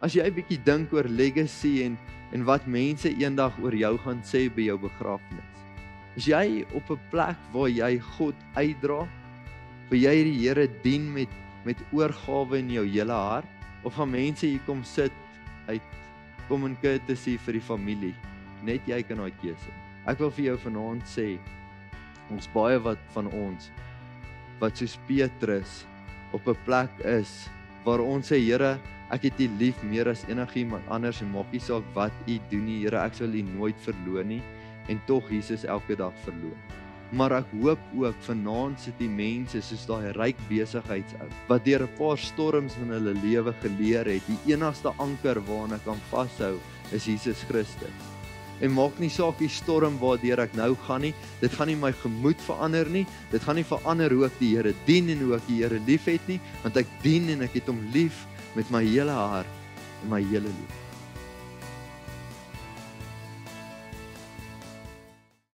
As jy 'n bietjie dink oor legacy en wat mense eendag oor jou gaan sê by jou begrafnis. Is jy op 'n plek waar jy God uitdra? Wil jy die Here dien met oorgawe in jou hele hart? Of gaan mense hier kom sit uit common courtesy vir die familie? Net jy kan daai keuse. Ek wil vir jou vanaand sê, ons baie wat van ons wat soos Petrus op 'n plek is waar ons sê, Here, ek het U lief meer as enigiemand anders en maak nie saak wat U doen nie, Here, ek sal U nooit verloon nie, en tog Jesus elke dag verloon. Maar ek hoop ook vanaand sit die mense soos daai ryk besigheidsou wat deur 'n paar storms in hulle lewe geleer het, die enigste anker waaraan ek kan vashou is Jesus Christus. En maak nie saak die storm waardeur ek nou gaan nie, dit gaan nie my gemoed verander nie, dit gaan nie verander hoe ek die Here dien en hoe ek die Here liefhet nie, want ek dien en ek het hom lief met my hele hart en my hele lief.